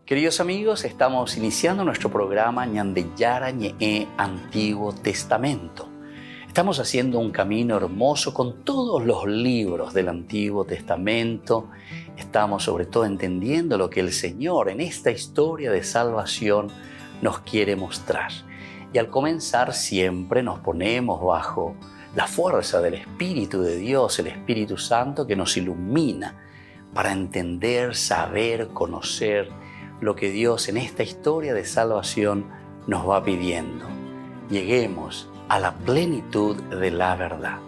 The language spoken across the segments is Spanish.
Queridos amigos, estamos iniciando nuestro programa Ñandeyara Ñe'e Antiguo Testamento. Estamos haciendo un camino hermoso con todos los libros del Antiguo Testamento. Estamos sobre todo entendiendo lo que el Señor en esta historia de salvación nos quiere mostrar. Y al comenzar siempre nos ponemos bajo la fuerza del Espíritu de Dios, el Espíritu Santo que nos ilumina para entender, saber, conocer lo que Dios en esta historia de salvación nos va pidiendo. Lleguemos a la plenitud de la verdad.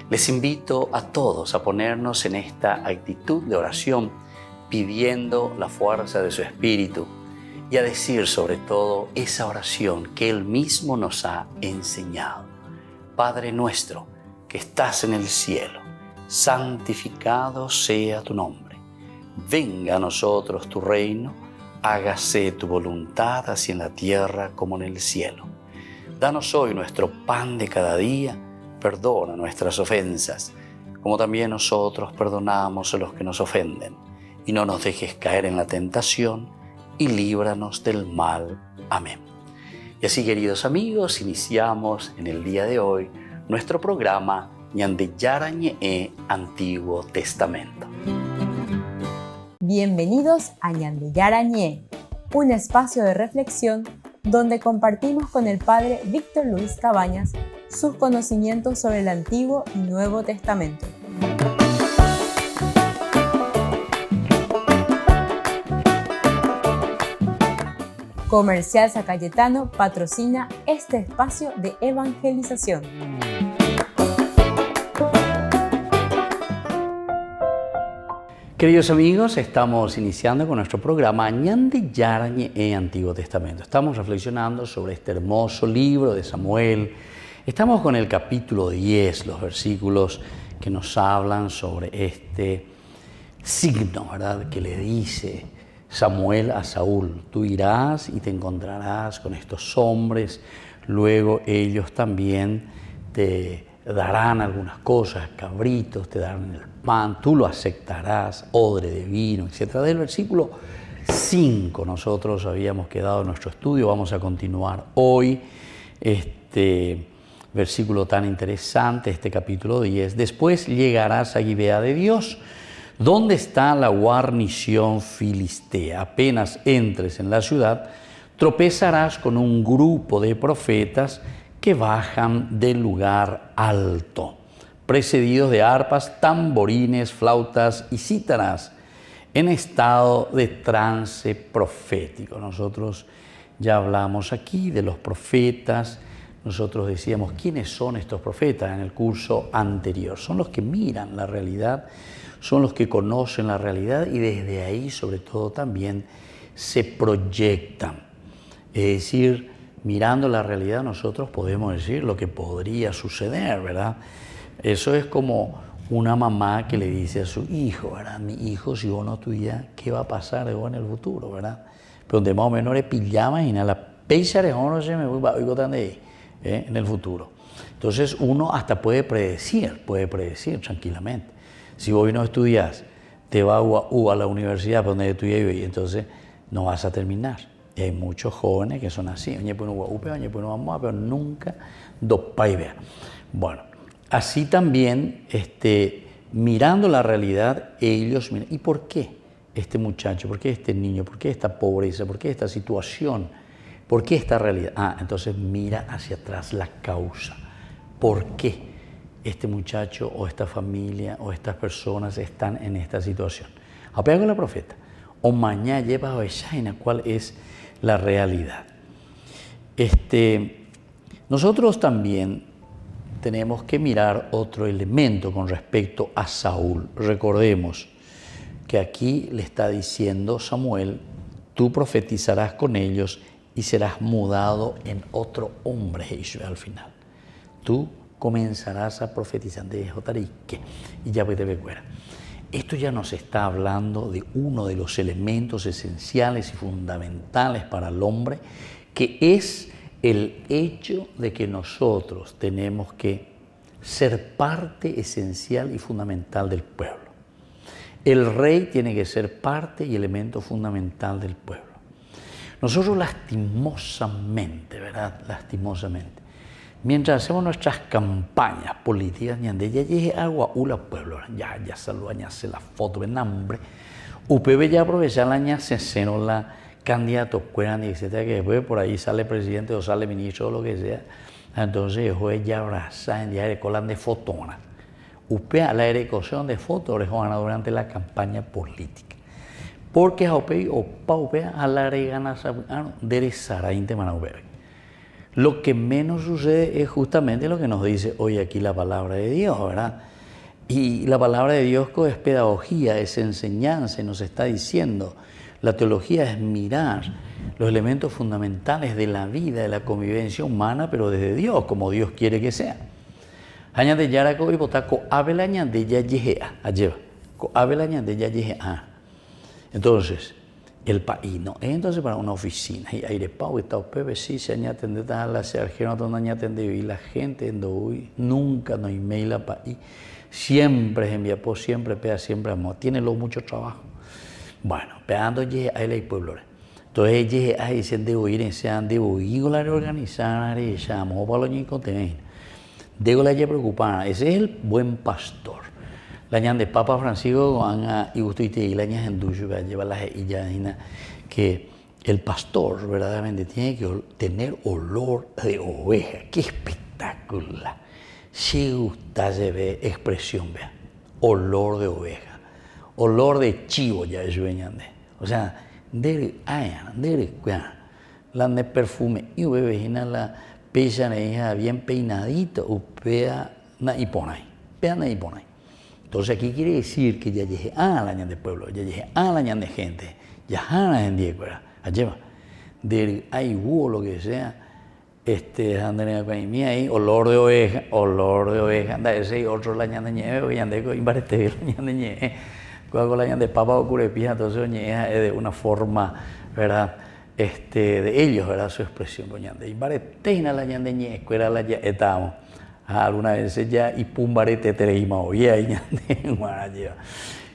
Les invito a todos a ponernos en esta actitud de oración, pidiendo la fuerza de su Espíritu y a decir sobre todo esa oración que Él mismo nos ha enseñado. Padre nuestro que estás en el cielo, santificado sea tu nombre. Venga a nosotros tu reino, hágase tu voluntad así en la tierra como en el cielo. Danos hoy nuestro pan de cada día, perdona nuestras ofensas, como también nosotros perdonamos a los que nos ofenden. Y no nos dejes caer en la tentación, y líbranos del mal. Amén. Y así, queridos amigos, iniciamos en el día de hoy nuestro programa Ñandeyara Ñe'e Antiguo Testamento. Bienvenidos a Ñandeyara Ñe'e, un espacio de reflexión donde compartimos con el Padre Víctor Luis Cabañas sus conocimientos sobre el Antiguo y Nuevo Testamento. Comercial San Cayetano patrocina este espacio de evangelización. Queridos amigos, estamos iniciando con nuestro programa Ñandeyara Ñe'e Antiguo Testamento. Estamos reflexionando sobre este hermoso libro de Samuel. Estamos con el capítulo 10, los versículos que nos hablan sobre este signo, ¿verdad?, que le dice Samuel a Saúl: tú irás y te encontrarás con estos hombres, luego ellos también te darán algunas cosas, cabritos, te darán el pan, tú lo aceptarás, odre de vino, etc. Del versículo 5 nosotros habíamos quedado en nuestro estudio, vamos a continuar hoy este versículo tan interesante, este capítulo 10. Después llegarás a Gibea de Dios, donde está la guarnición filistea. Apenas entres en la ciudad, tropezarás con un grupo de profetas que bajan del lugar alto, precedidos de arpas, tamborines, flautas y cítaras, en estado de trance profético. Nosotros ya hablamos aquí de los profetas. Nosotros decíamos, ¿quiénes son estos profetas en el curso anterior? Son los que miran la realidad, son los que conocen la realidad y desde ahí, sobre todo, también se proyectan. Es decir, mirando la realidad nosotros podemos decir lo que podría suceder, ¿verdad? Eso es como una mamá que le dice a su hijo, ¿verdad? Mi hijo, si vos no estudias, ¿qué va a pasar de vos en el futuro, verdad? Pero donde más o menos le pillaba y nada, la pecha de no se me voy en el futuro. Entonces uno hasta puede predecir tranquilamente. Si vos no estudias, te vas a la universidad donde estudias y entonces no vas a terminar. Y hay muchos jóvenes que son así, pero nunca vea. Bueno, así también, mirando la realidad, ellos miran, ¿y por qué este muchacho? ¿Por qué este niño? ¿Por qué esta pobreza? ¿Por qué esta situación? ¿Por qué esta realidad? Entonces mira hacia atrás la causa. ¿Por qué este muchacho o esta familia o estas personas están en esta situación? Apega con la profeta. O mañana lleva a Besaina, ¿cuál es la realidad? Nosotros también tenemos que mirar otro elemento con respecto a Saúl. Recordemos que aquí le está diciendo Samuel, tú profetizarás con ellos y serás mudado en otro hombre, al final. Tú comenzarás a profetizar de Jotarique y ya te ve fuera. Esto ya nos está hablando de uno de los elementos esenciales y fundamentales para el hombre, que es el hecho de que nosotros tenemos que ser parte esencial y fundamental del pueblo. El rey tiene que ser parte y elemento fundamental del pueblo. Nosotros lastimosamente, ¿verdad? Lastimosamente, mientras hacemos nuestras campañas políticas, ñande ya llegue agua ula pueblo, ya saluda, ya hace la foto, ven hambre, UPB ya aprovecha la ña se seno la candidatos cueran y etcétera, que después por ahí sale presidente o sale ministro o lo que sea, entonces el juez ya abraza en día de colan de fotona. UPE a la erección de fotos durante la campaña política. Porque a UPE o pa UPE a la regana de Sarainte mana UPE. Lo que menos sucede es justamente lo que nos dice hoy aquí la palabra de Dios, ¿verdad? Y la palabra de Dios es pedagogía, es enseñanza, y nos está diciendo, la teología es mirar los elementos fundamentales de la vida, de la convivencia humana, pero desde Dios, como Dios quiere que sea. Añade yarako y botaco abelaña de ya yejea, alleva, abelaña de ya yejea. Entonces, el país, ¿no? Entonces, para una oficina, y aire pau, está pepe, sí, se añade a la sergio, no añade y la gente, nunca no email a país, siempre es envía, por siempre, pega, siempre amor, tiene mucho trabajo. Bueno, pegando ye a el pueblo. Entonces, ye a ese de oír, se han de oír, la reorganizar, y llamó para los niños Dego la ya preocupada, ese es el buen pastor. La ñan de Papa Francisco y usted y la ñan en ducho lleva la ya que el pastor verdaderamente tiene que tener olor de oveja. Qué espectacular. Si gusta se ve expresión, vea, olor de oveja. Olor de chivo ya es ñande. O sea, de la de perfume y bebejina la pesa bien peinadito, upea na iponai. Pea na iponai. Entonces aquí quiere decir que ya llegué a la ñan de pueblo, ya llegué a la ñan de gente, ya a la gente de allá de ahí hubo lo que sea, ahí olor de oveja, anda ese y otro la ñan de nieve, ya de imbarete la ñan de nieve. Cuando la ñan de papa o curepija, entonces oñeja es de una forma, ¿verdad? De ellos, ¿verdad? Su expresión, ñan de imbarete la ñan de nieve, escuela la ya estamos. Algunas veces ya y pumbarete tereima oía y ñan de guaralleva.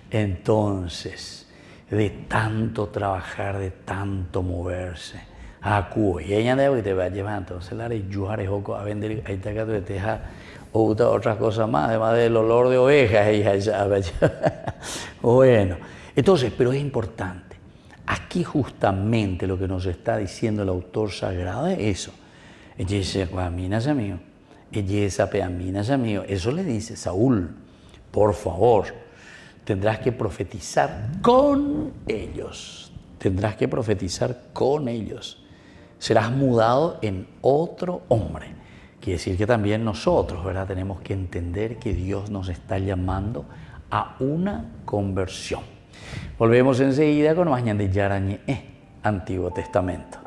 Entonces, de tanto trabajar, de tanto moverse, acuo y ella de te va a llevar, entonces la de yujar joco a vender ahí te de teja o otras cosas más, además del olor de ovejas, ella ya. Bueno, entonces, pero es importante. Aquí justamente lo que nos está diciendo el autor sagrado es eso. Ella dice, guaminas amigo, ella es apeaminas amigo. Eso le dice Saúl, por favor, tendrás que profetizar con ellos. Tendrás que profetizar con ellos. Serás mudado en otro hombre. Quiere decir que también nosotros, ¿verdad? Tenemos que entender que Dios nos está llamando a una conversión. Volvemos enseguida con Mañan de Yarañe, Antiguo Testamento.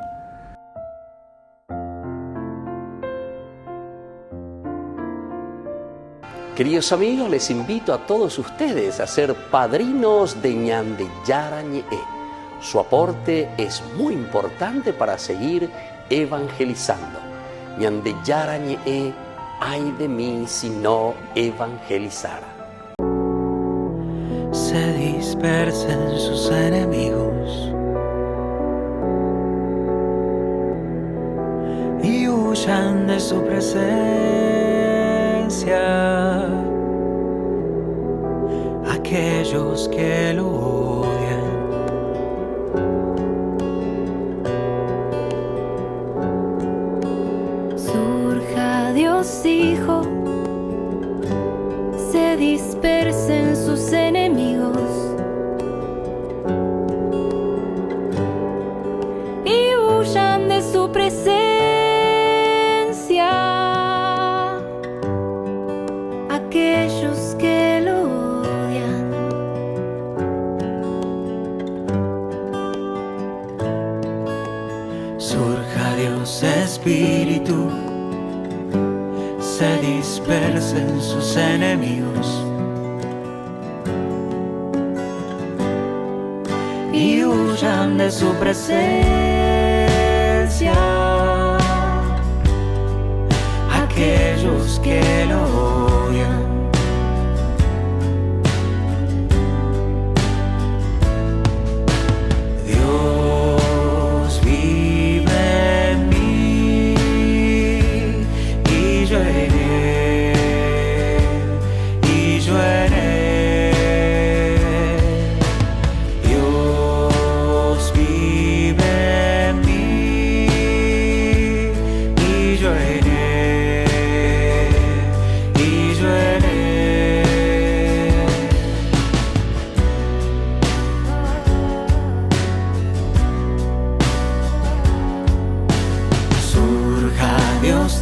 Queridos amigos, les invito a todos ustedes a ser padrinos de Ñan de Yarañe. Su aporte es muy importante para seguir evangelizando. Ñan de Yarañe, ay de mí si no evangelizara. Se dispersen sus enemigos y huyan de su presencia aquellos que lo odian. Surja Dios Hijo, se dispersen sus enemigos y huyan de su presencia aquellos que lo odian. Surja Dios Espíritu, se dispersen sus enemigos y huyan de su presencia aquellos que lo odian. Dios vive.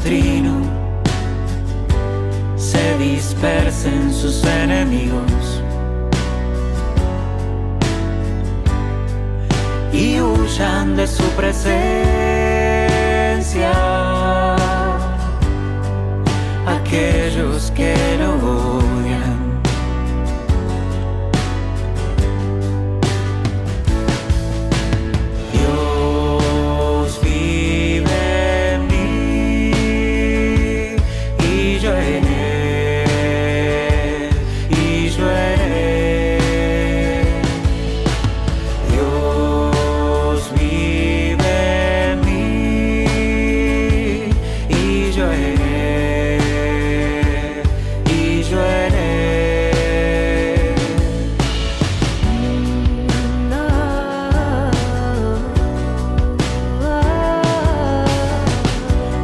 Trino se dispersen sus enemigos y huyan de su presencia aquellos que lo odian. Dios vive en mí y yo en él, y yo en él. Dios vive en mí y yo en él, y yo en él.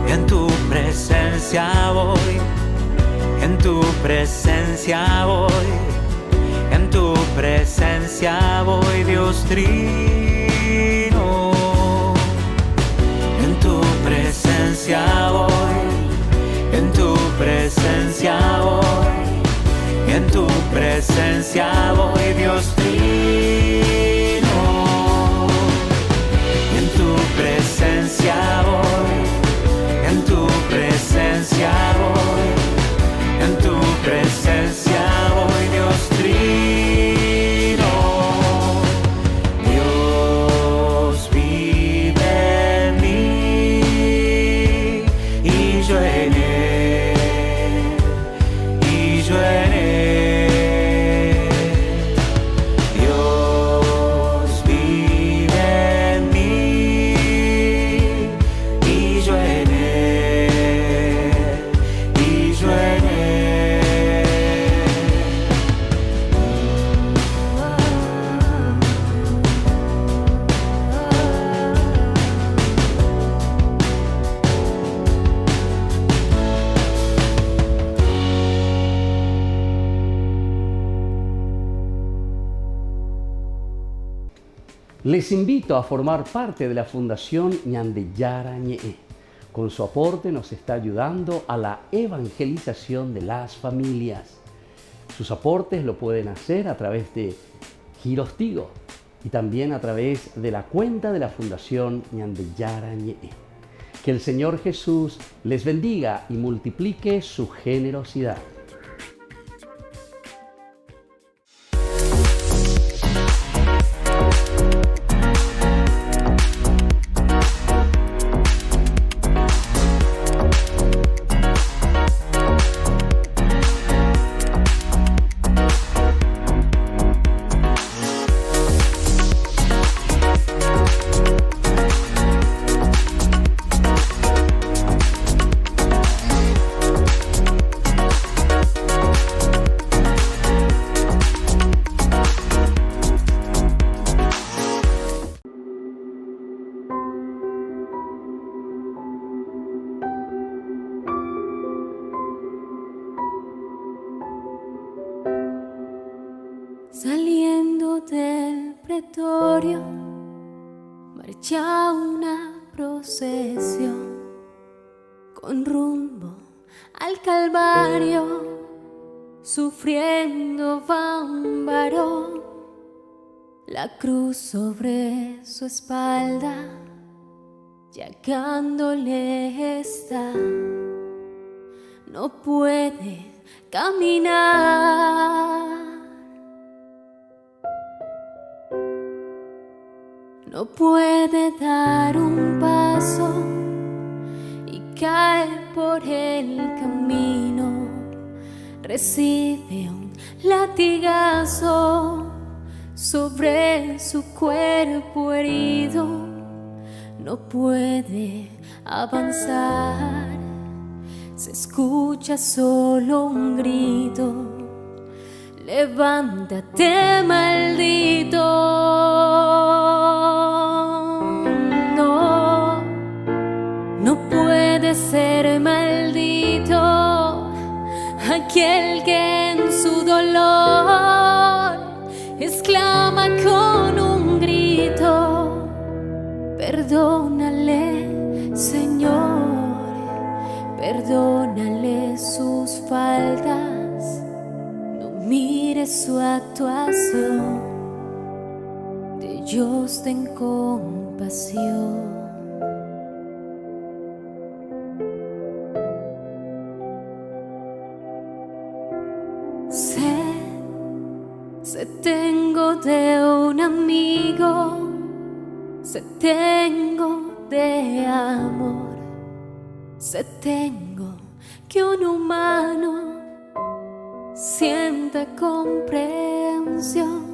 En tu presencia voy, en tu presencia voy, en tu presencia voy, Dios Trino. En tu presencia voy, en tu presencia voy, en tu presencia voy, Dios Trino. En tu presencia voy, en tu presencia voy, en tu presencia voy, Dios Trino. Dios vive en mí y yo en él, y yo en él. Dios vive en mí y yo en él, y yo en él. Les invito a formar parte de la Fundación Ñande Yarañe. Con su aporte nos está ayudando a la evangelización de las familias. Sus aportes lo pueden hacer a través de Giros Tigo y también a través de la cuenta de la Fundación Ñande Yarañe. Que el Señor Jesús les bendiga y multiplique su generosidad. Saliendo del pretorio, marcha una procesión con rumbo al Calvario. Sufriendo va un varón, la cruz sobre su espalda, llagándole está. No puede caminar, no puede dar un paso y cae por el camino. Recibe un latigazo sobre su cuerpo herido. No puede avanzar, se escucha solo un grito: levántate, maldito. No, no puede ser maldito aquel que en su dolor exclama con un grito: perdónale, Señor, Perdónale sus faltas, no mires su actuación, de Dios ten compasión. Sé tengo de un amigo, sé tengo de amor, sé tengo que un humano sienta comprensión,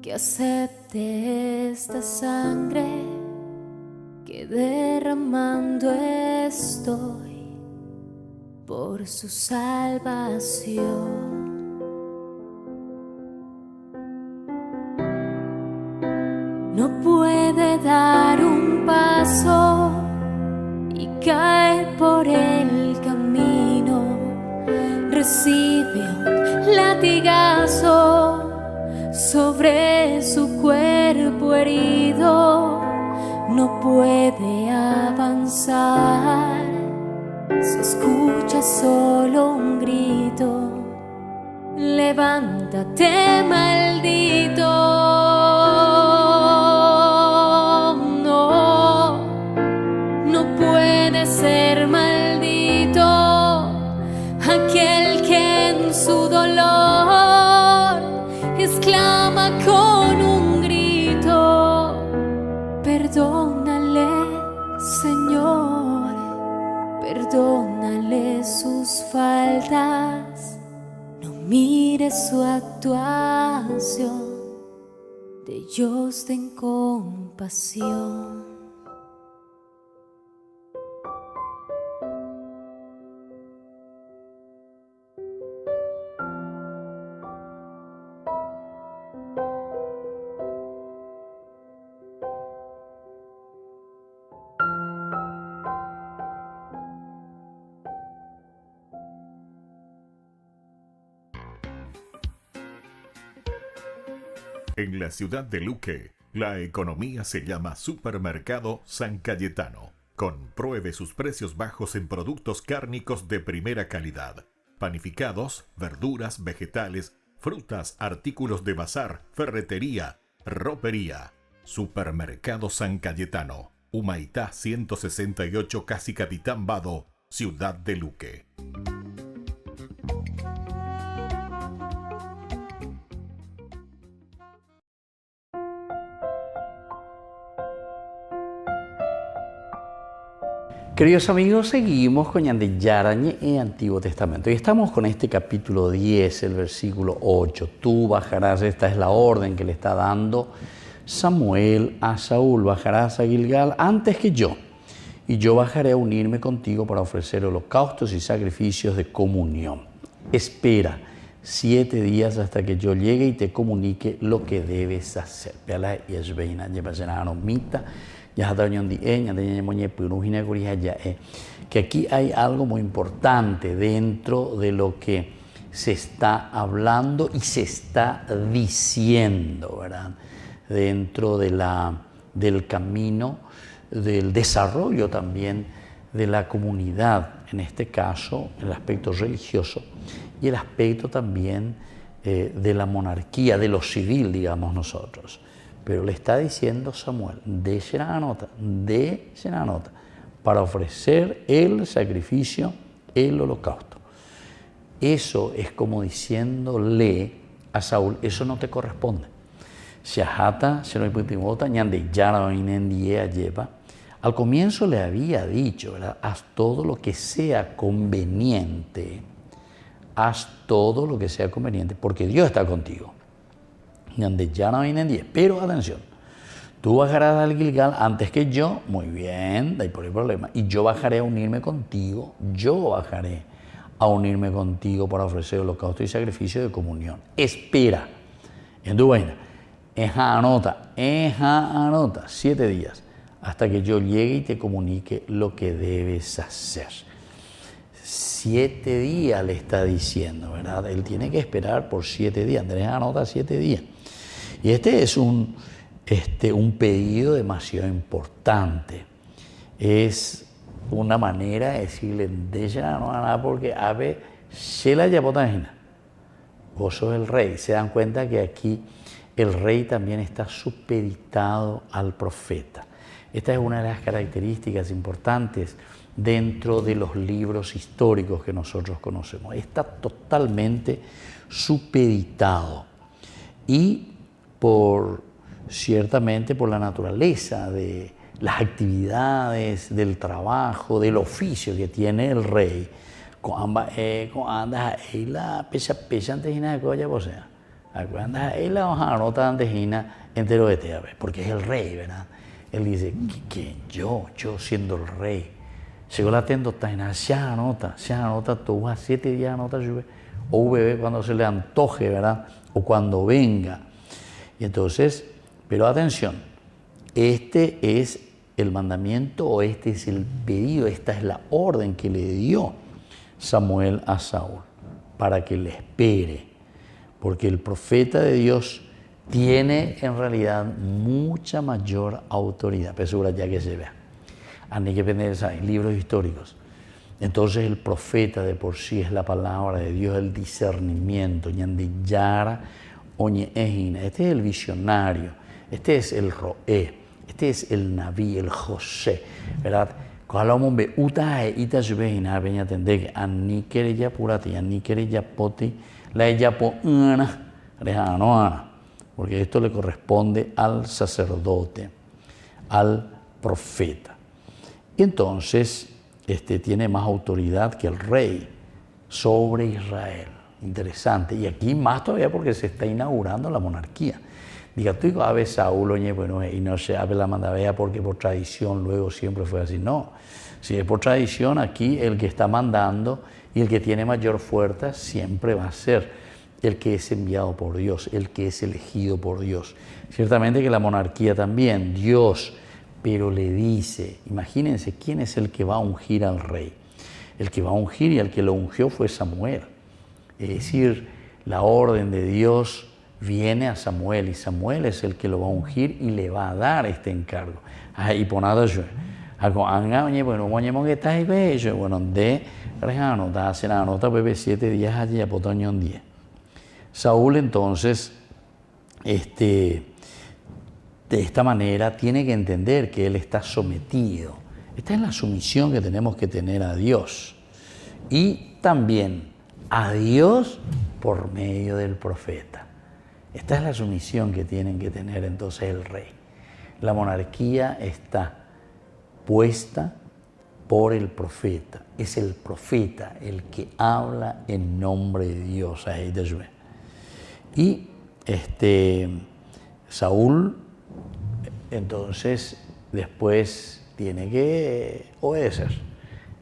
que acepte esta sangre que derramando estoy por su salvación. No puede dar un paso y cae por el camino, recibe un latigazo sobre su cuerpo herido. No puede avanzar, se escucha solo un grito: levántate, maldito. Ser maldito aquel que en su dolor exclama con un grito: perdónale, Señor, perdónale sus faltas, no mires su actuación, de Dios ten compasión. En la ciudad de Luque, la economía se llama Supermercado San Cayetano. Compruebe sus precios bajos en productos cárnicos de primera calidad. Panificados, verduras, vegetales, frutas, artículos de bazar, ferretería, ropería. Supermercado San Cayetano. Humaitá 168, Casi Capitán Vado, ciudad de Luque. Queridos amigos, seguimos con Ñande Yarañe en Antiguo Testamento y estamos con este capítulo 10, el versículo 8. Tú bajarás, esta es la orden que le está dando Samuel a Saúl: bajarás a Gilgal antes que yo, y yo bajaré a unirme contigo para ofrecer holocaustos y sacrificios de comunión. Espera 7 días hasta que yo llegue y te comunique lo que debes hacer. Que aquí hay algo muy importante dentro de lo que se está hablando y se está diciendo, ¿verdad? Dentro del camino del desarrollo también de la comunidad, en este caso el aspecto religioso y el aspecto también de la monarquía, de lo civil, digamos nosotros. Pero le está diciendo Samuel: dése la nota para ofrecer el sacrificio, el holocausto. Eso es como diciéndole a Saúl: eso no te corresponde. Al comienzo le había dicho, ¿verdad? Haz todo lo que sea conveniente. Haz todo lo que sea conveniente, porque Dios está contigo. Pero atención, tú bajarás al Gilgal antes que yo, muy bien, de ahí por el problema, y yo bajaré a unirme contigo, para ofrecer holocausto y sacrificio de comunión. Espera, en tu vaina, anota, 7 días, hasta que yo llegue y te comunique lo que debes hacer. 7 días le está diciendo, ¿verdad? Él tiene que esperar por 7 días. Andrés anota 7 días. Y este es un pedido demasiado importante. Es una manera de decirle, no nada porque ave, se la llevó también. Vos sos el rey. Se dan cuenta que aquí el rey también está supeditado al profeta. Esta es una de las características importantes dentro de los libros históricos que nosotros conocemos. Está totalmente supeditado y ciertamente por la naturaleza de las actividades, del trabajo, del oficio que tiene el rey, cuando andas ahí la pecha antejina de colla, o sea, cuando ahí la hoja nota antejina entero de teave, porque es el rey, ¿verdad? Él dice, que yo siendo el rey, llegó la tendo taina, se anota, tú a 7 días anota llueve, o bebé cuando se le antoje, ¿verdad? O cuando venga. Y entonces, pero atención, este es el mandamiento o este es el pedido, esta es la orden que le dio Samuel a Saúl, para que le espere, porque el profeta de Dios tiene en realidad mucha mayor autoridad, pero ya que se vea. Hay que pensar en libros históricos. Entonces el profeta de por sí es la palabra de Dios, el discernimiento, Yara, este es el visionario, este es el roé, este es el naví, el José, ¿verdad? Cuando ve utae ita subehina peña tende que ani querella purati, ani querella poti, la ella po ana, rejano ana, porque esto le corresponde al sacerdote, al profeta. Y entonces tiene más autoridad que el rey sobre Israel. Interesante. Y aquí más todavía porque se está inaugurando la monarquía. Diga, tú digo, a ver, Saúl, oye, bueno, y no se abre la mandavea porque por tradición luego siempre fue así. No, si es por tradición, aquí el que está mandando y el que tiene mayor fuerza siempre va a ser el que es enviado por Dios, el que es elegido por Dios. Ciertamente que la monarquía también, Dios, pero le dice, imagínense, ¿quién es el que va a ungir al rey? El que va a ungir y el que lo ungió fue Samuel. Es decir, la orden de Dios viene a Samuel y Samuel es el que lo va a ungir y le va a dar este encargo. Y por nada yo, bueno, de Rejano, da hace la nota, bebé 7 días allí, a Potoño 10. Saúl entonces, de esta manera tiene que entender que él está sometido. Esta es la sumisión que tenemos que tener a Dios y también a Dios por medio del profeta. Esta es la sumisión que tienen que tener entonces el rey. La monarquía está puesta por el profeta. Es el profeta el que habla en nombre de Dios. Y Saúl entonces después tiene que obedecer.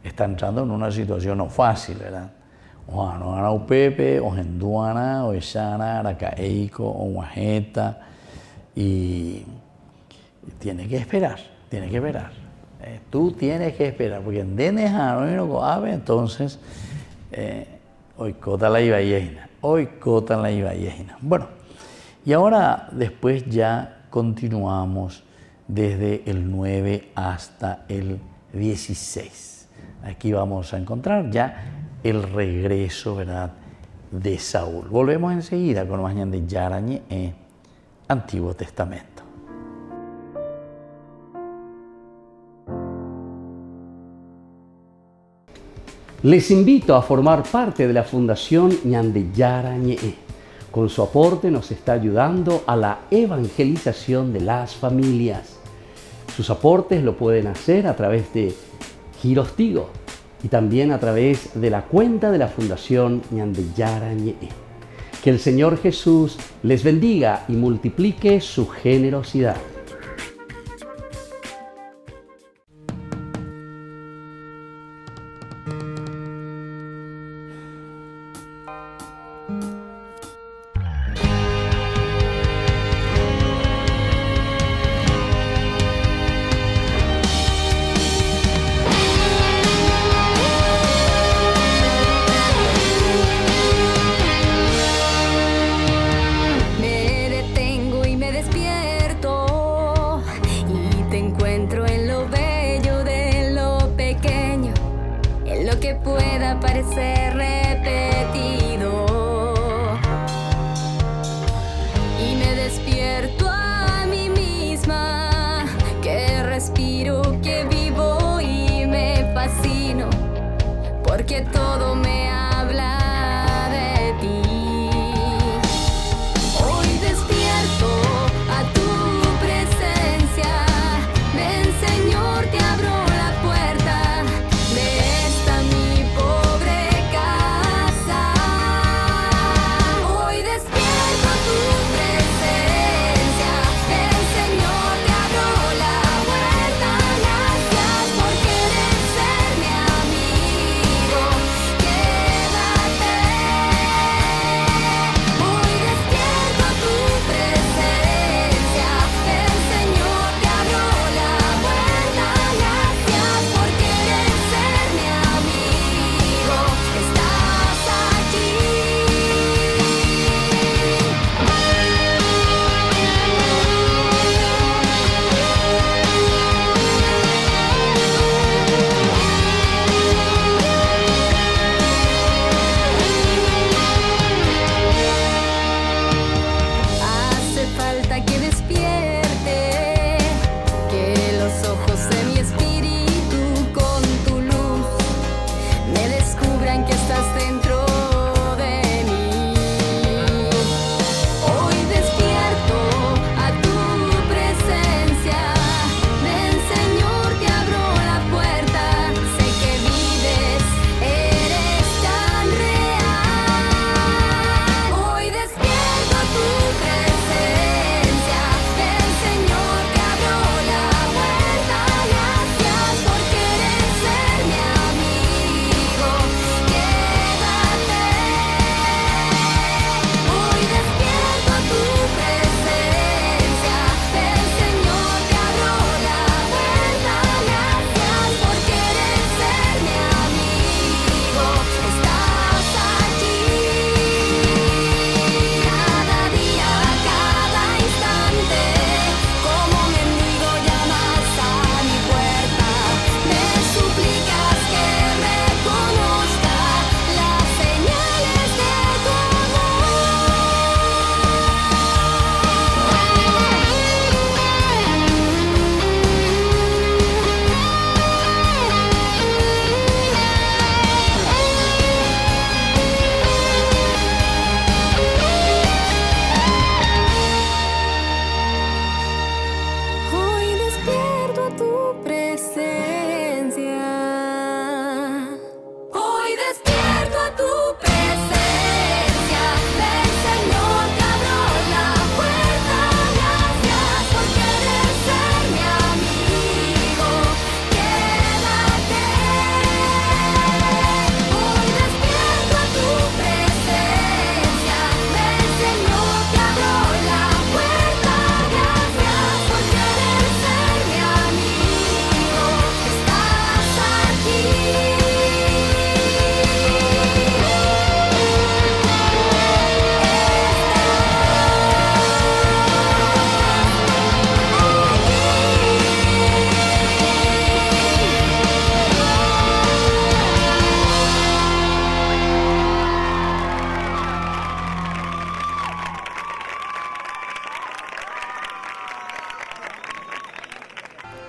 Está entrando en una situación no fácil, ¿verdad? O no gana Upepe, o Genduana, o Ishana, Aracaeico, o Guajeta, y tiene que esperar, tú tienes que esperar, porque en Denejano y no coabe, entonces, hoy cota la Ibayejina. Bueno, y ahora después ya continuamos desde el 9 hasta el 16. Aquí vamos a encontrar ya el regreso, ¿verdad?, de Saúl. Volvemos enseguida con más de Yarañe, Antiguo Testamento. Les invito a formar parte de la Fundación Ñandeyara Ñe'e. Con su aporte nos está ayudando a la evangelización de las familias. Sus aportes lo pueden hacer a través de Giros Tigo y también a través de la cuenta de la Fundación Ñandeyara Ñe'e. Que el Señor Jesús les bendiga y multiplique su generosidad. Me detengo y me despierto. para parecer repetido. Y me despierto a mí misma, que respiro, que vivo y me fascino, porque todo me habla de ti. Hoy despierto a tu presencia, ven Señor, te abro la puerta de esta mi pobre casa. Hoy despierto a tu presencia, ven Señor, te abro la puerta. Gracias por querer ser mi amigo, quédate. Hoy despierto a tu presencia, ven Señor, te abro la puerta. Gracias por querer ser mi amigo, estás aquí. Hace falta que despierte, que los ojos de mi espíritu con tu luz me descubran que estás dentro de mí. Hoy despierto a tu presencia, ven Señor, te abro la puerta. Sé que vives, eres tan real. Hoy despierto a tu presencia, ven Señor, te abro la puerta. Gracias por querer ser mi amigo, quédate. Hoy despierto a tu presencia, ven Señor, te abro la puerta. Gracias por querer ser mi amigo, estás aquí. Cada día, cada instante, como mendigo llamas a mi puerta. Me suplicas que reconozca las señales de tu Hoy despierto a tu presencia. Hoy despierto a tu presencia. Ven Señor, te abro la puerta. Gracias por querer ser mi amigo, quédate. Hoy despierto a tu presencia. Ven Señor, te abro la puerta. Gracias por querer ser mi amigo, estás aquí.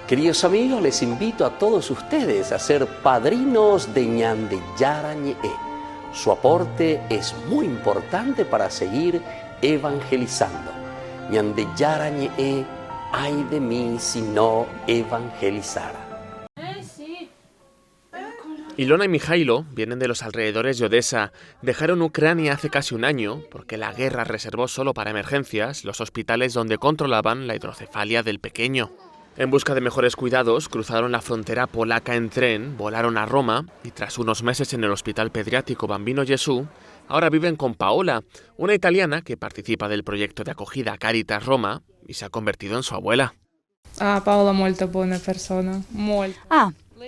Queridos amigos, les invito a todos ustedes a ser padrinos de Ñande Yarañe. Su aporte es muy importante para seguir evangelizando. Ñande Yarañe, ay de mí si no evangelizara. Ilona y Mijailo vienen de los alrededores de Odessa. Dejaron Ucrania hace casi un año porque la guerra reservó solo para emergencias los hospitales donde controlaban la hidrocefalia del pequeño. En busca de mejores cuidados, cruzaron la frontera polaca en tren, volaron a Roma y tras unos meses en el Hospital Pediátrico Bambino Gesù, ahora viven con Paola, una italiana que participa del proyecto de acogida Caritas Roma y se ha convertido en su abuela. Paola molto buona persona, molto.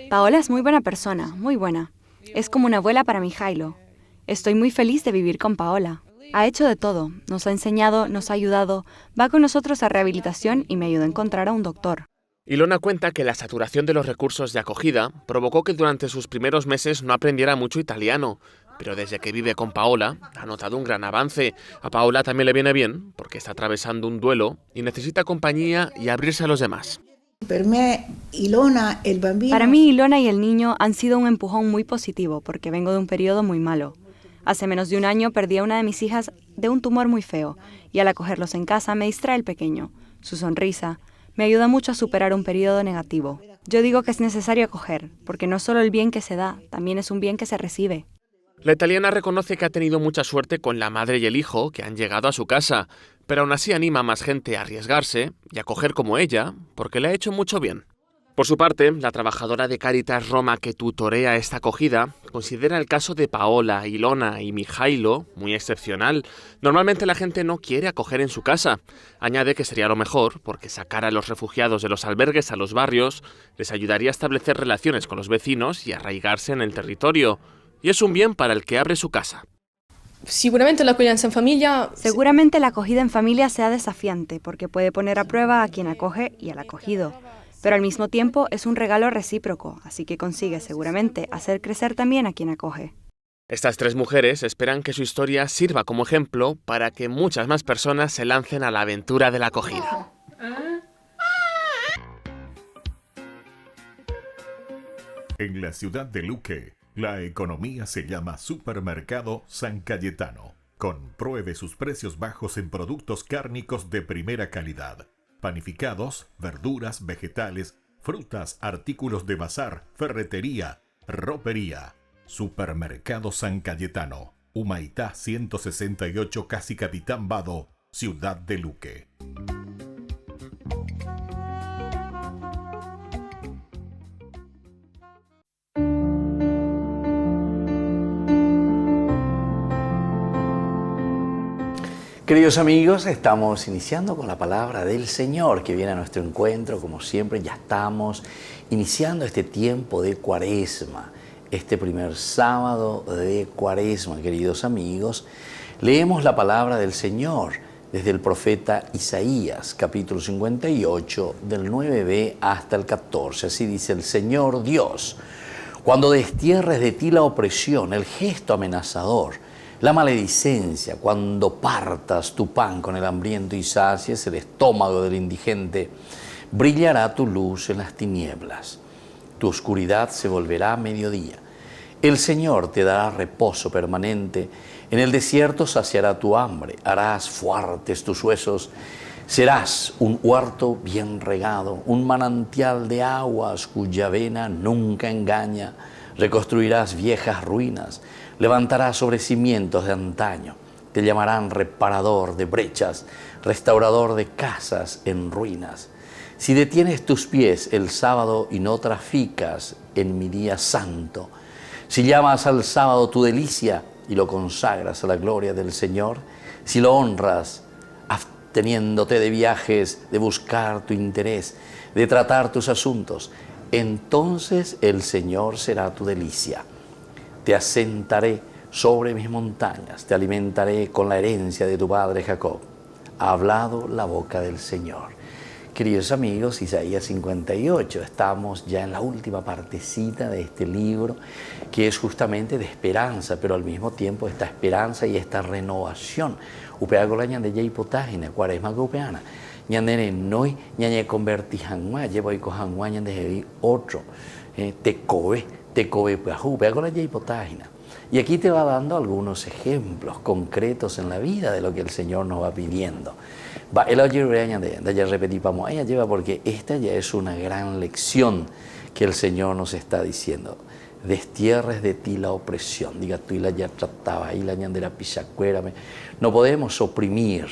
Paola es muy buena persona, muy buena. Es como una abuela para Mijailo. Estoy muy feliz de vivir con Paola. Ha hecho de todo, nos ha enseñado, nos ha ayudado, va con nosotros a rehabilitación y me ayudó a encontrar a un doctor. Ilona cuenta que la saturación de los recursos de acogida provocó que durante sus primeros meses no aprendiera mucho italiano, pero desde que vive con Paola ha notado un gran avance. A Paola también le viene bien porque está atravesando un duelo y necesita compañía y abrirse a los demás. Para mí, Ilona y el niño han sido un empujón muy positivo porque vengo de un periodo muy malo. Hace menos de un año perdí a una de mis hijas de un tumor muy feo y al acogerlos en casa me distrae el pequeño. Su sonrisa me ayuda mucho a superar un periodo negativo. Yo digo que es necesario acoger, porque no solo el bien que se da, también es un bien que se recibe. La italiana reconoce que ha tenido mucha suerte con la madre y el hijo que han llegado a su casa, pero aún así anima a más gente a arriesgarse y a acoger como ella, porque le ha hecho mucho bien. Por su parte, la trabajadora de Cáritas Roma que tutorea esta acogida considera el caso de Paola, Ilona y Mijailo muy excepcional. Normalmente la gente no quiere acoger en su casa. Añade que sería lo mejor porque sacar a los refugiados de los albergues a los barrios les ayudaría a establecer relaciones con los vecinos y arraigarse en el territorio. Y es un bien para el que abre su casa. Seguramente la acogida en familia sea desafiante porque puede poner a prueba a quien acoge y al acogido. Pero al mismo tiempo es un regalo recíproco, así que consigue seguramente hacer crecer también a quien acoge. Estas tres mujeres esperan que su historia sirva como ejemplo para que muchas más personas se lancen a la aventura de la acogida. En la ciudad de Luque, la economía se llama Supermercado San Cayetano. Compruebe sus precios bajos en productos cárnicos de primera calidad. Panificados, verduras, vegetales, frutas, artículos de bazar, ferretería, ropería. Supermercado San Cayetano, Humaitá 168, Casi Capitán Vado, Ciudad de Luque. Queridos amigos, estamos iniciando con la palabra del Señor que viene a nuestro encuentro. Como siempre, ya estamos iniciando este tiempo de Cuaresma, este primer sábado de Cuaresma. Queridos amigos, leemos la palabra del Señor desde el profeta Isaías, capítulo 58, del 9b hasta el 14. Así dice el Señor Dios: cuando destierres de ti la opresión, el gesto amenazador, la maledicencia, cuando partas tu pan con el hambriento y sacies el estómago del indigente, brillará tu luz en las tinieblas. Tu oscuridad se volverá mediodía. El Señor te dará reposo permanente. En el desierto saciará tu hambre. Harás fuertes tus huesos. Serás un huerto bien regado, un manantial de aguas cuya vena nunca engaña. Reconstruirás viejas ruinas. Levantarás sobre cimientos de antaño. Te llamarán reparador de brechas, restaurador de casas en ruinas. Si detienes tus pies el sábado y no traficas en mi día santo, si llamas al sábado tu delicia y lo consagras a la gloria del Señor, si lo honras absteniéndote de viajes, de buscar tu interés, de tratar tus asuntos, entonces el Señor será tu delicia. Te asentaré sobre mis montañas, te alimentaré con la herencia de tu padre Jacob. Ha hablado la boca del Señor. Queridos amigos, Isaías 58, estamos ya en la última partecita de este libro, que es justamente de esperanza, pero al mismo tiempo esta esperanza y esta renovación. Upeagola ñande ya hipotágina, cuaresma upeana. Ñande noi ñañe converti hanwa, llevo y cohanwa ñande otro. Te cobe con la hipotágina. Y aquí te va dando algunos ejemplos concretos en la vida de lo que el Señor nos va pidiendo. Ya repetimos, ella lleva porque esta ya es una gran lección que el Señor nos está diciendo. Destierres de ti la opresión. Diga tú y la ya trataba ahí la ñandera pisacuera. No podemos oprimir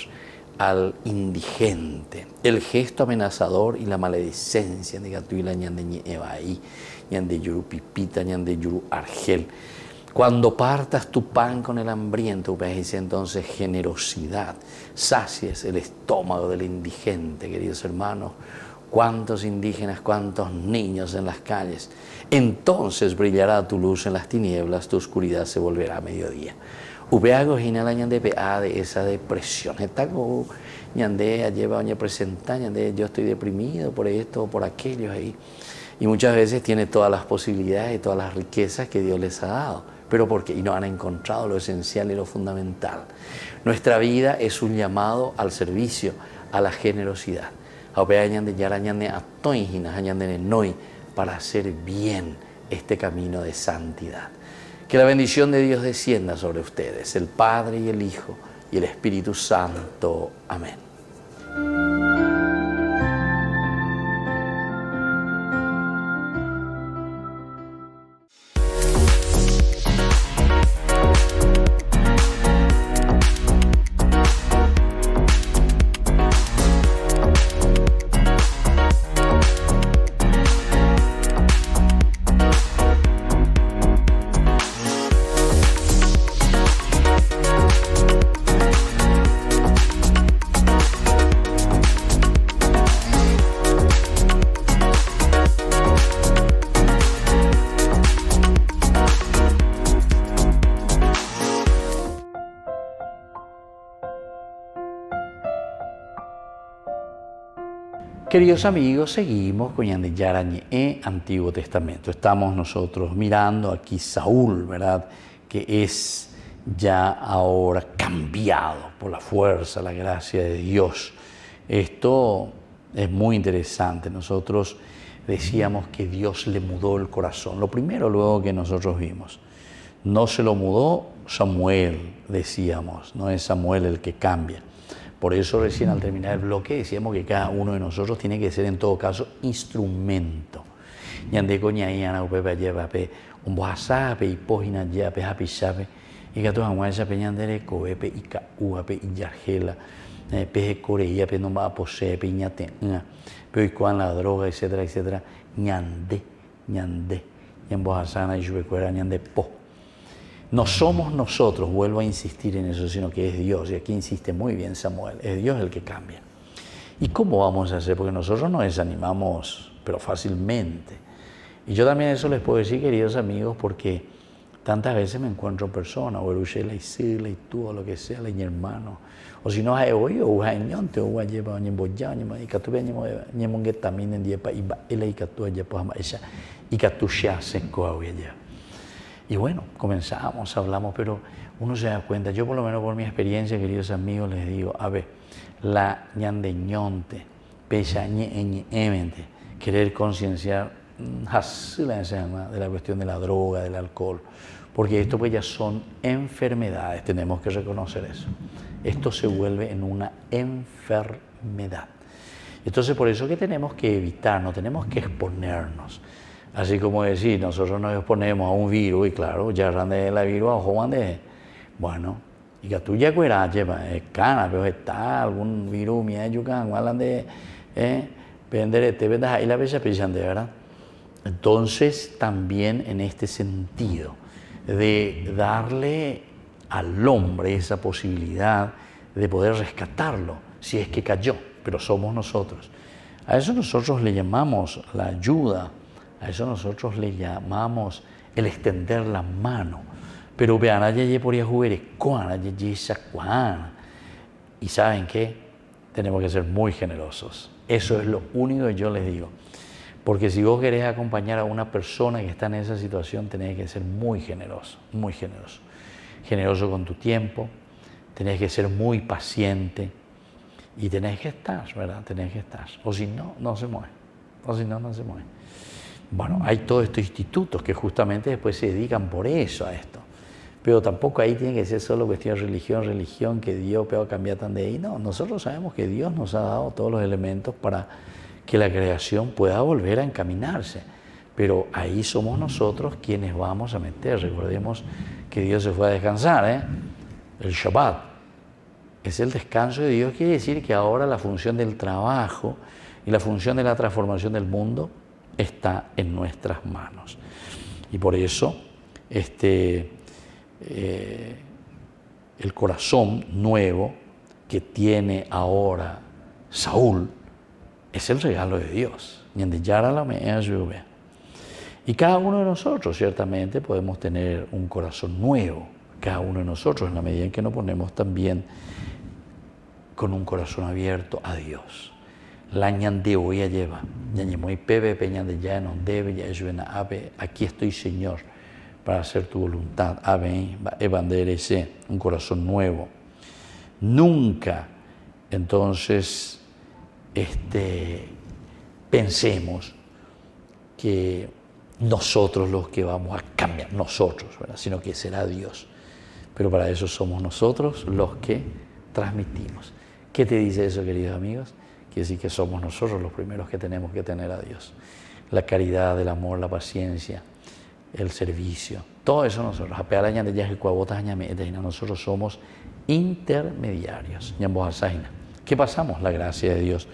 al indigente. El gesto amenazador y la maledicencia. Diga tú y la ñande eva ahí. Ñande yuru pipita, ñande yuru argel. Cuando partas tu pan con el hambriento, dice entonces generosidad, sacies el estómago del indigente, queridos hermanos. cuántos indígenas, cuántos niños en las calles. Entonces brillará tu luz en las tinieblas, tu oscuridad se volverá a mediodía. Upeago hinala ñande pea de esa depresión. Estago ñande lleva oña presenta ñande yo estoy deprimido por esto o por aquello ahí. Y muchas veces tiene todas las posibilidades y todas las riquezas que Dios les ha dado. ¿Pero por qué? Y no han encontrado lo esencial y lo fundamental. Nuestra vida es un llamado al servicio, a la generosidad. Para hacer bien este camino de santidad. Que la bendición de Dios descienda sobre ustedes, el Padre y el Hijo y el Espíritu Santo. Amén. Queridos amigos, seguimos con Ñande Yarañe, Antiguo Testamento. Estamos nosotros mirando aquí Saúl, ¿verdad? Que es ya ahora cambiado por la fuerza, la gracia de Dios. Esto es muy interesante. Nosotros decíamos que Dios le mudó el corazón. Lo primero luego que nosotros vimos. No se lo mudó Samuel, decíamos. No es Samuel el que cambia. Por eso recién al terminar el bloque decíamos que cada uno de nosotros tiene que ser en todo caso instrumento. Ñande coñaíana upepe llevape un boasape y pojina yape hapichape y gato aguayape ñandere coepe y cauape y yargela peje coreía pe no va a posepe y ñate pero y con la droga etcétera etcétera ñande ñamboasana y yubecuera ñande po. No somos nosotros, vuelvo a insistir en eso, sino que es Dios. Y aquí insiste muy bien Samuel, es Dios el que cambia. ¿Y cómo vamos a hacer? Porque nosotros nos desanimamos, pero fácilmente. Y yo también eso les puedo decir, queridos amigos, porque tantas veces me encuentro personas, o Erushela y Sila y tú, o lo que sea, mi hermano. O si no, hay hoy, o hay ñonte, o hay lleva, o hay boya, y que tú veas, ni mongetamina en diepa, y va, y que tú hayas, pues, esa, y que tú ya se coa, y bueno, comenzamos, hablamos, pero uno se da cuenta, yo por lo menos por mi experiencia, queridos amigos, les digo, a ver, la ñandeñonte, pechañeñemente, querer concienciar de la cuestión de la droga, del alcohol, porque esto pues ya son enfermedades, tenemos que reconocer eso. Esto se vuelve en una enfermedad. Entonces por eso que tenemos que evitar, no tenemos que exponernos. Así como decir, nosotros nos exponemos a un virus y claro, ya rande la virus a Juan de, bueno, y que tú ya cueras, lleva, cana, pero está algún virus, mía, yucan, hablan de, vender, te vendas ahí la bella de verdad. Entonces, también en este sentido, de darle al hombre esa posibilidad de poder rescatarlo, si es que cayó, pero somos nosotros. A eso nosotros le llamamos la ayuda. A eso nosotros le llamamos el extender la mano. Pero vean, allí por y ¿saben qué? Tenemos que ser muy generosos. Eso es lo único que yo les digo. Porque si vos querés acompañar a una persona que está en esa situación, tenés que ser muy generoso, muy generoso. Generoso con tu tiempo, tenés que ser muy paciente y tenés que estar, ¿verdad? Tenés que estar. O si no, no se mueve. O si no, no se mueve. Bueno, hay todos estos institutos que justamente después se dedican por eso a esto. Pero tampoco ahí tiene que ser solo cuestión de religión, que Dios pueda cambiar tan de ahí. No, nosotros sabemos que Dios nos ha dado todos los elementos para que la creación pueda volver a encaminarse. Pero ahí somos nosotros quienes vamos a meter. Recordemos que Dios se fue a descansar, El Shabbat es el descanso de Dios. Quiere decir que ahora la función del trabajo y la función de la transformación del mundo está en nuestras manos. Y por eso el corazón nuevo que tiene ahora Saúl es el regalo de Dios. Y cada uno de nosotros ciertamente podemos tener un corazón nuevo, cada uno de nosotros en la medida en que nos ponemos también con un corazón abierto a Dios. La ñande voy a llevar, aquí estoy, Señor, para hacer tu voluntad. Un corazón nuevo. Nunca, entonces, pensemos que nosotros los que vamos a cambiar, nosotros, ¿verdad? Sino que será Dios. Pero para eso somos nosotros los que transmitimos. ¿Qué te dice eso, queridos amigos? Quiere decir que somos nosotros los primeros que tenemos que tener a Dios. La caridad, el amor, la paciencia, el servicio, todo eso nosotros. Nosotros somos intermediarios. ¿Qué pasamos? La gracia de Dios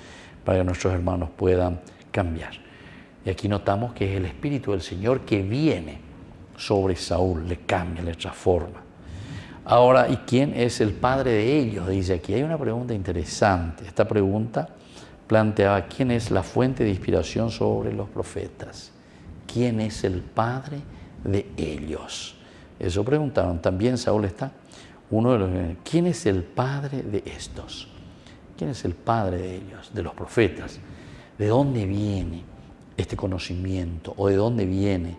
para que nuestros hermanos puedan cambiar. Y aquí notamos que es el Espíritu del Señor que viene sobre Saúl, le cambia, le transforma. Ahora, ¿y quién es el padre de ellos? Dice aquí, hay una pregunta interesante. Esta pregunta planteaba, ¿quién es la fuente de inspiración sobre los profetas? ¿Quién es el padre de ellos? Eso preguntaron. También Saúl está uno de los... ¿Quién es el padre de estos? ¿Quién es el padre de ellos, de los profetas? ¿De dónde viene este conocimiento? ¿O de dónde viene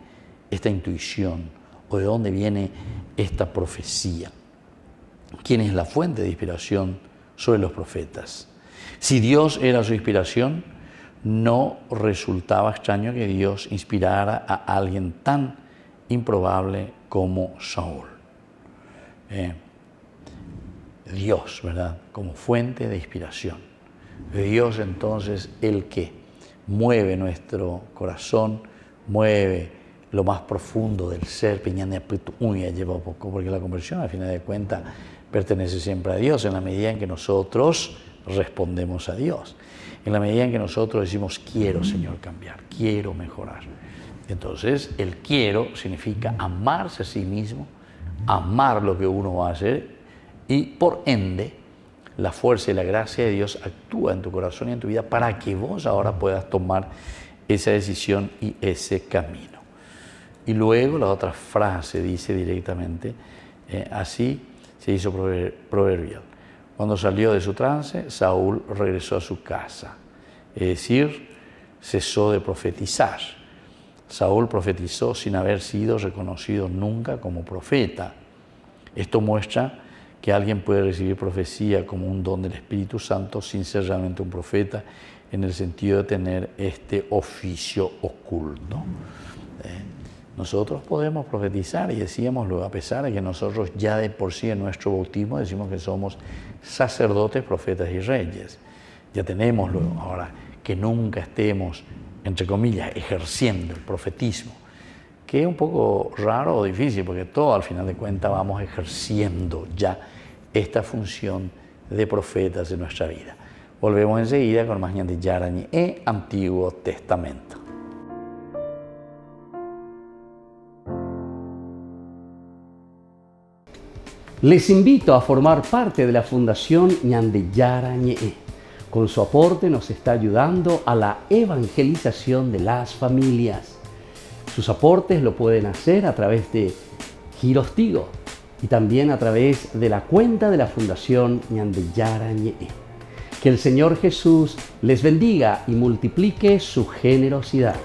esta intuición? ¿O de dónde viene esta profecía? ¿Quién es la fuente de inspiración sobre los profetas? Si Dios era su inspiración, no resultaba extraño que Dios inspirara a alguien tan improbable como Saúl. Dios, ¿verdad? Como fuente de inspiración. Dios, entonces, el que mueve nuestro corazón, mueve lo más profundo del ser, lleva poco, porque la conversión, al final de cuentas, pertenece siempre a Dios, en la medida en que nosotros respondemos a Dios. En la medida en que nosotros decimos, quiero, Señor, cambiar, quiero mejorar. Entonces, el quiero significa amarse a sí mismo, amar lo que uno va a hacer, y por ende, la fuerza y la gracia de Dios actúa en tu corazón y en tu vida para que vos ahora puedas tomar esa decisión y ese camino. Y luego la otra frase dice directamente, así se hizo proverbial. Cuando salió de su trance, Saúl regresó a su casa, es decir, cesó de profetizar. Saúl profetizó sin haber sido reconocido nunca como profeta. Esto muestra que alguien puede recibir profecía como un don del Espíritu Santo sin ser realmente un profeta, en el sentido de tener este oficio oculto. Nosotros podemos profetizar, y decíamos luego, a pesar de que nosotros ya de por sí en nuestro bautismo decimos que somos sacerdotes, profetas y reyes. Ya tenemos luego, ahora que nunca estemos, entre comillas, ejerciendo el profetismo, que es un poco raro o difícil, porque todo al final de cuentas vamos ejerciendo ya esta función de profetas en nuestra vida. Volvemos enseguida con más Ñande Yarañe e Antiguo Testamento. Les invito a formar parte de la Fundación Ñande Yarañe. Con su aporte nos está ayudando a la evangelización de las familias. Sus aportes lo pueden hacer a través de Giros Tigo y también a través de la cuenta de la Fundación Ñande Yarañe. Que el Señor Jesús les bendiga y multiplique su generosidad.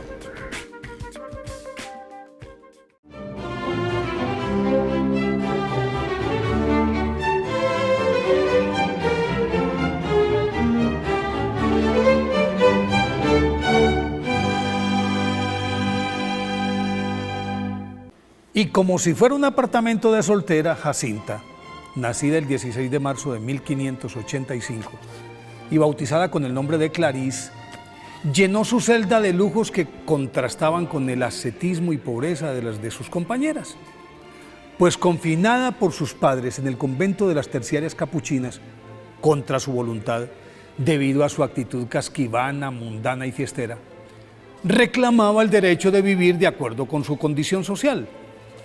Y como si fuera un apartamento de soltera, Jacinta, nacida el 16 de marzo de 1585 y bautizada con el nombre de Clarice, llenó su celda de lujos que contrastaban con el ascetismo y pobreza de las de sus compañeras. Pues confinada por sus padres en el convento de las terciarias capuchinas, contra su voluntad, debido a su actitud casquivana, mundana y fiestera, reclamaba el derecho de vivir de acuerdo con su condición social,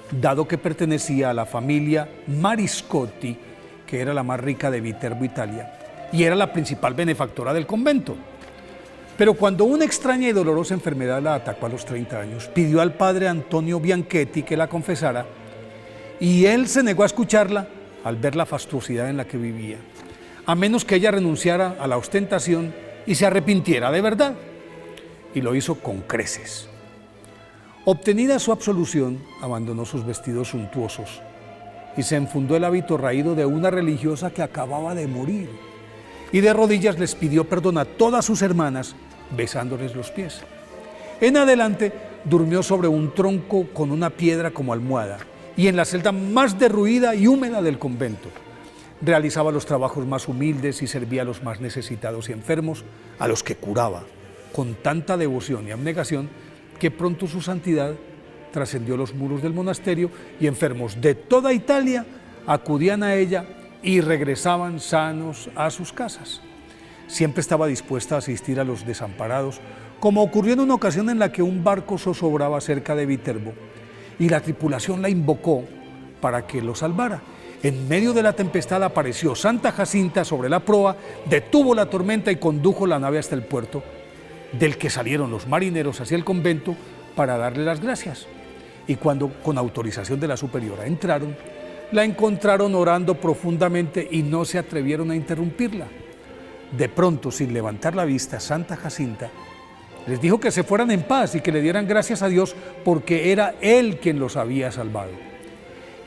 dado que pertenecía a la familia Mariscotti, que era la más rica de Viterbo, Italia, y era la principal benefactora del convento. Pero cuando una extraña y dolorosa enfermedad la atacó a los 30 años, pidió al padre Antonio Bianchetti que la confesara y él se negó a escucharla al ver la fastuosidad en la que vivía, a menos que ella renunciara a la ostentación y se arrepintiera de verdad. Y lo hizo con creces. Obtenida su absolución, abandonó sus vestidos suntuosos y se enfundó el hábito raído de una religiosa que acababa de morir. Y de rodillas les pidió perdón a todas sus hermanas, besándoles los pies. En adelante, durmió sobre un tronco con una piedra como almohada y en la celda más derruida y húmeda del convento. Realizaba los trabajos más humildes y servía a los más necesitados y enfermos, a los que curaba, con tanta devoción y abnegación que pronto su santidad trascendió los muros del monasterio y enfermos de toda Italia acudían a ella y regresaban sanos a sus casas. Siempre estaba dispuesta a asistir a los desamparados, como ocurrió en una ocasión en la que un barco zozobraba cerca de Viterbo y la tripulación la invocó para que lo salvara. En medio de la tempestad apareció Santa Jacinta sobre la proa, detuvo la tormenta y condujo la nave hasta el puerto, del que salieron los marineros hacia el convento para darle las gracias. Y cuando, con autorización de la superiora, entraron, la encontraron orando profundamente y no se atrevieron a interrumpirla. De pronto, sin levantar la vista, Santa Jacinta les dijo que se fueran en paz y que le dieran gracias a Dios porque era Él quien los había salvado.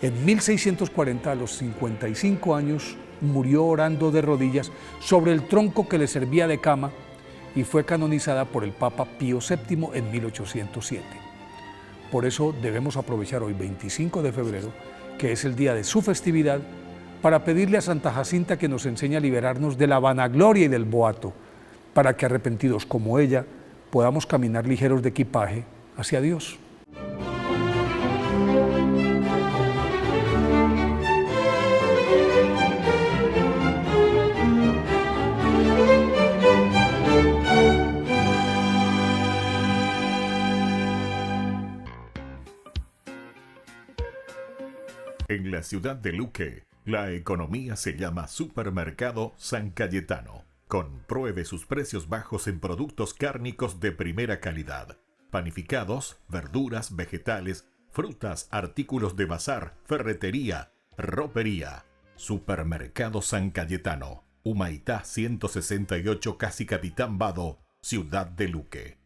En 1640, a los 55 años, murió orando de rodillas sobre el tronco que le servía de cama y fue canonizada por el Papa Pío VII en 1807. Por eso debemos aprovechar hoy, 25 de febrero, que es el día de su festividad, para pedirle a Santa Jacinta que nos enseñe a liberarnos de la vanagloria y del boato, para que arrepentidos como ella podamos caminar ligeros de equipaje hacia Dios. En la ciudad de Luque, la economía se llama Supermercado San Cayetano. Compruebe sus precios bajos en productos cárnicos de primera calidad. Panificados, verduras, vegetales, frutas, artículos de bazar, ferretería, ropería. Supermercado San Cayetano. Humaitá 168, casi Capitán Vado, ciudad de Luque.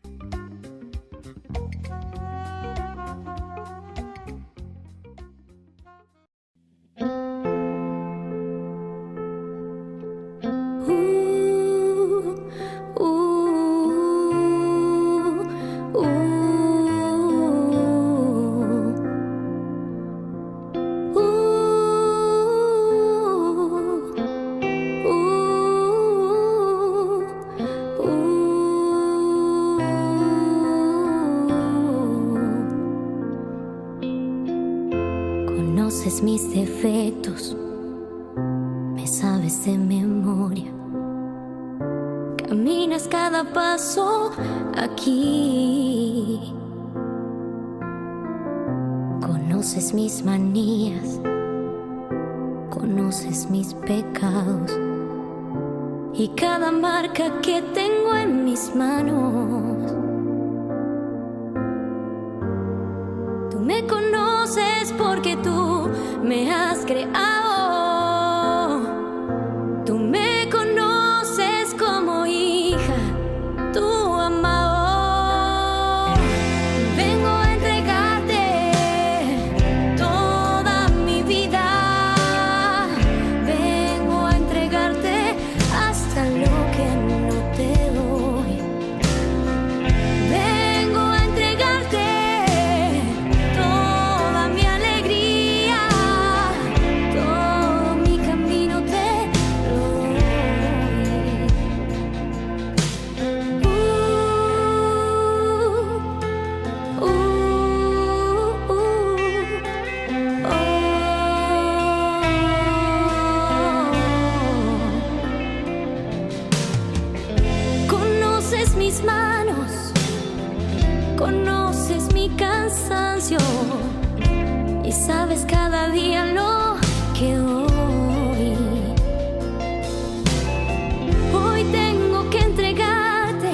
Conoces mis defectos, me sabes de memoria. Caminas cada paso aquí. Conoces mis manías, conoces mis pecados y cada marca que tengo en mis manos. Tú me conoces porque tú me has creado. Tú me conoces como hija, tu amado. Vengo a entregarte toda mi vida. Vengo a entregarte hasta lo que no te doy. Vengo a entregarte toda mi alegría. Todo mi camino te lo doy. Conoces mis manos, conoces mi cansancio y sabes cada día lo que doy. Hoy tengo que entregarte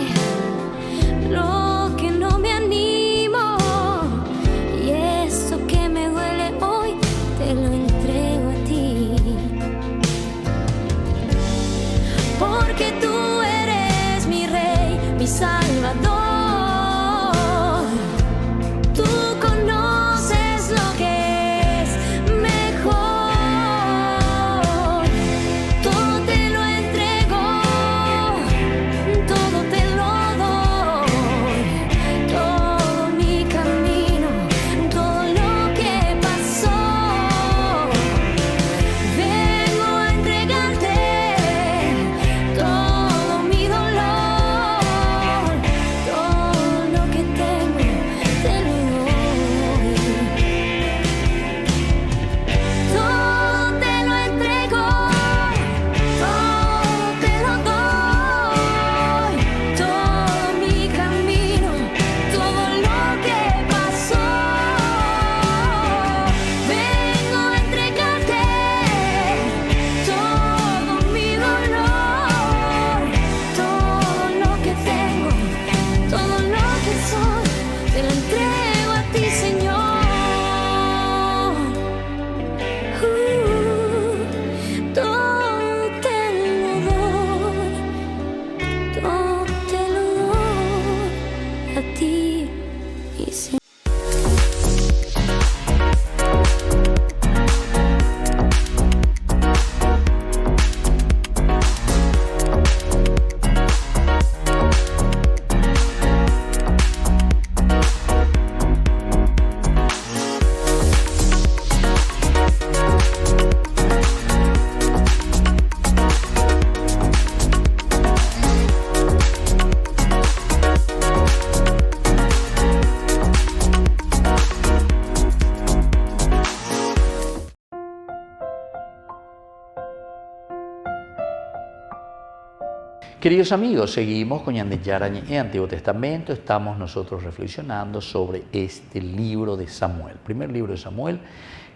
Queridos amigos, seguimos con Ñande Yarañe en Antiguo Testamento. Estamos nosotros reflexionando sobre este libro de Samuel. Primer libro de Samuel,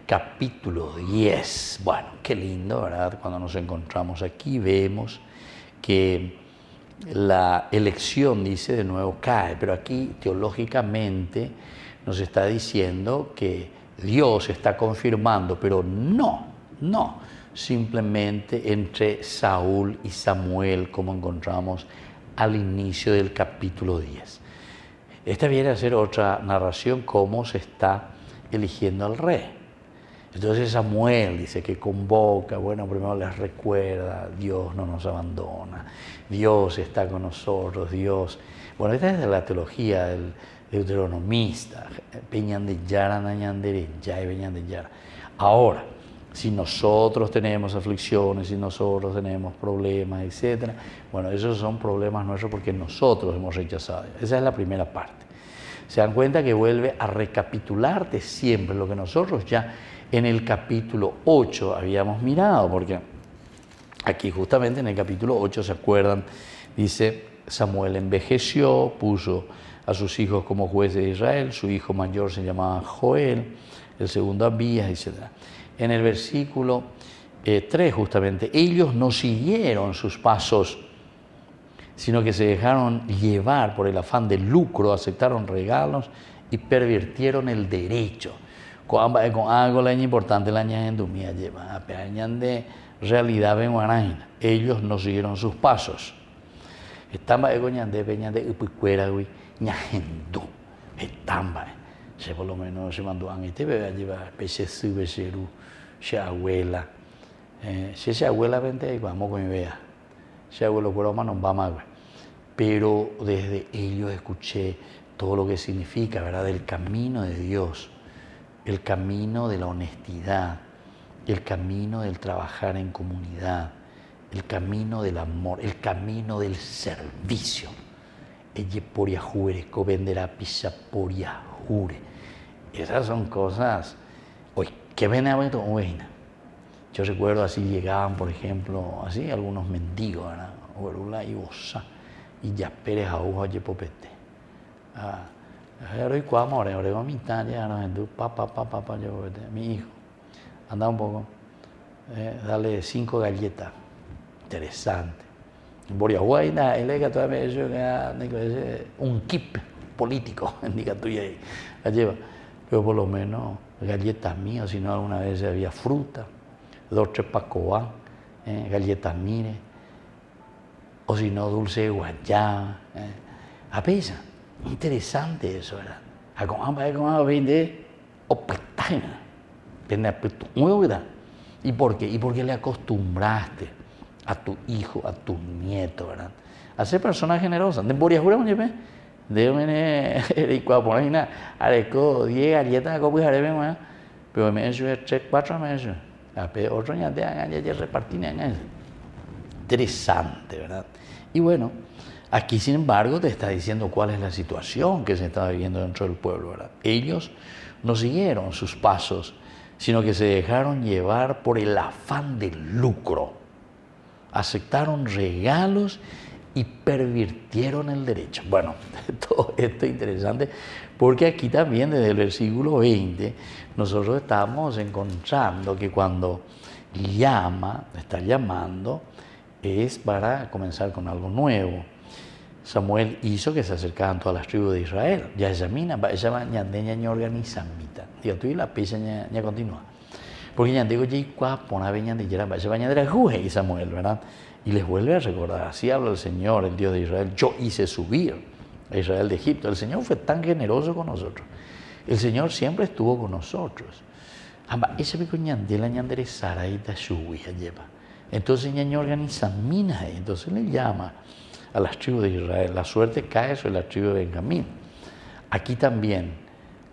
capítulo 10. Bueno, qué lindo, ¿verdad? Cuando nos encontramos aquí vemos que la elección, dice, de nuevo cae. Pero aquí teológicamente nos está diciendo que Dios está confirmando, pero no. Simplemente entre Saúl y Samuel, como encontramos al inicio del capítulo 10. Esta viene a ser otra narración, cómo se está eligiendo al rey. Entonces Samuel dice que convoca, bueno, primero les recuerda, Dios no nos abandona, Dios está con nosotros, Dios. Bueno, esta es la teología del deuteronomista. Ahora, si nosotros tenemos aflicciones, si nosotros tenemos problemas, etc., bueno, esos son problemas nuestros porque nosotros hemos rechazado. Esa es la primera parte. Se dan cuenta que vuelve a recapitularte siempre lo que nosotros ya en el capítulo 8 habíamos mirado, porque aquí justamente en el capítulo 8, ¿se acuerdan? Dice, Samuel envejeció, puso a sus hijos como jueces de Israel, su hijo mayor se llamaba Joel, el segundo Abías, etc. En el versículo 3 justamente, ellos no siguieron sus pasos, sino que se dejaron llevar por el afán de lucro, aceptaron regalos y pervirtieron el derecho. Con algo la importante la ñandumía lleva, apeñan de realidad benguaraina. Ellos no siguieron sus pasos. Estamba de goñande peña de upicuera güey, ñajendu. Estamba. Se por lo menos se mandó a este bebé a llevar pese su becerú. Si abuela, si abuela vente, vamos con mi vea. Si abuelo broma nos va mal. Pero desde ellos escuché todo lo que significa, ¿verdad? El camino de Dios, el camino de la honestidad, el camino del trabajar en comunidad, el camino del amor, el camino del servicio. Ella poria jure, venderá pisa poria jure. Esas son cosas. Hoy, ¿qué ven a ver? Yo recuerdo así llegaban, por ejemplo, así algunos mendigos, ¿verdad? Orula y Osa, y ya Pérez Aújo, Yepopete. Ahora y cuamo, ahora a mitad, ya no entiendo, papá, mi hijo, anda un poco, dale 5 galletas, interesante. Boriahuayna, él es que todavía me dice un kip político, indica tuya ahí, la lleva. Pero por lo menos galletas mías, si no alguna vez había fruta, 2 o 3 pacobán, galletas mire, o si no dulce de guayaba. A pesar, interesante eso, ¿verdad? A cómo vende opetaina, vende apeto nuevo, ¿verdad? ¿Y por qué? Y porque le acostumbraste a tu hijo, a tu nieto, ¿verdad? A ser personas generosas. De Boriajura, de cuando ponen areco 10 galletas como jarebe, pero me hizo 3, 4 meses. Otro ya repartir. Interesante, ¿verdad? Y bueno, aquí sin embargo te está diciendo cuál es la situación que se está viviendo dentro del pueblo, ¿verdad? Ellos no siguieron sus pasos, sino que se dejaron llevar por el afán del lucro. Aceptaron regalos y pervirtieron el derecho. Bueno, todo esto es interesante porque aquí también desde el versículo 20 nosotros estamos encontrando que cuando está llamando, es para comenzar con algo nuevo. Samuel hizo que se acercaran todas las tribus de Israel. Ya examina, esa ñandeña ña organizamita. Digo, tú y la pisa ña continúa. Porque ñandego ya icua pona veña de yera, esa bañadera juje y Samuel, ¿verdad? Y les vuelve a recordar, así habla el Señor, el Dios de Israel. Yo hice subir a Israel de Egipto. El Señor fue tan generoso con nosotros. El Señor siempre estuvo con nosotros. Ese pico ñandela ñandere saraita shuya lleva. Entonces ñaño organiza minas, entonces le llama a las tribus de Israel. La suerte cae sobre la tribu de Benjamín. Aquí también,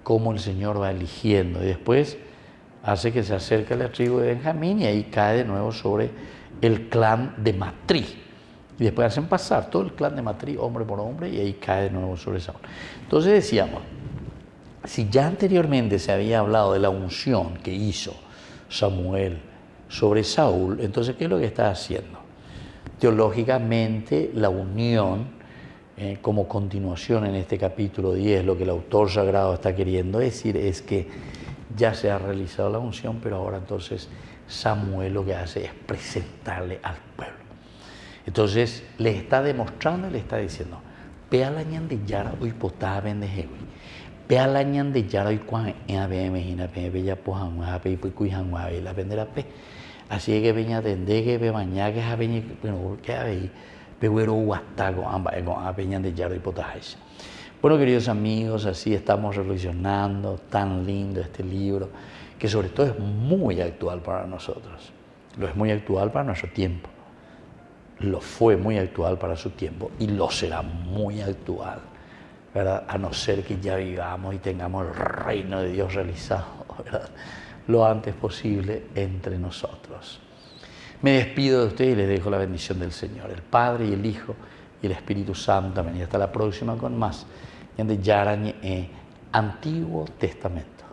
cómo el Señor va eligiendo. Y después hace que se acerque a la tribu de Benjamín y ahí cae de nuevo sobre el clan de Matrí. Y después hacen pasar todo el clan de Matrí, hombre por hombre, y ahí cae de nuevo sobre Saúl. Entonces decíamos, si ya anteriormente se había hablado de la unción que hizo Samuel sobre Saúl, entonces ¿qué es lo que está haciendo? Teológicamente, la unión, como continuación en este capítulo 10, lo que el autor sagrado está queriendo decir es que ya se ha realizado la unción, pero ahora entonces Samuel lo que hace es presentarle al pueblo. Entonces le está demostrando y le está diciendo, Pea ñande yara hoy potá vende hewi. Pea la ñande yara hoy cuan en ABM y en ya pojan hape y cuijan y la vendera pe. Así que veña tende que ve mañana que habeñe que habe pero huastago amba con apeñan de yara y potá. Bueno, queridos amigos, así estamos reflexionando, tan lindo este libro, que sobre todo es muy actual para nosotros. Lo es muy actual para nuestro tiempo. Lo fue muy actual para su tiempo y lo será muy actual, ¿verdad? A no ser que ya vivamos y tengamos el reino de Dios realizado, ¿verdad? Lo antes posible entre nosotros. Me despido de ustedes y les dejo la bendición del Señor, el Padre y el Hijo y el Espíritu Santo. Amén. Y hasta la próxima con más de Yarañe, Antiguo Testamento.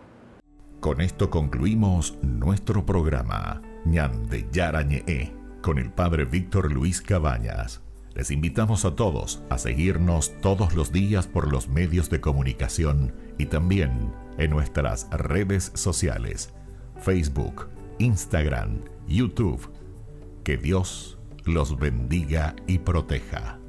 Con esto concluimos nuestro programa Ñande Yarañe con el Padre Víctor Luis Cabañas. Les invitamos a todos a seguirnos todos los días por los medios de comunicación y también en nuestras redes sociales, Facebook, Instagram, YouTube. Que Dios los bendiga y proteja.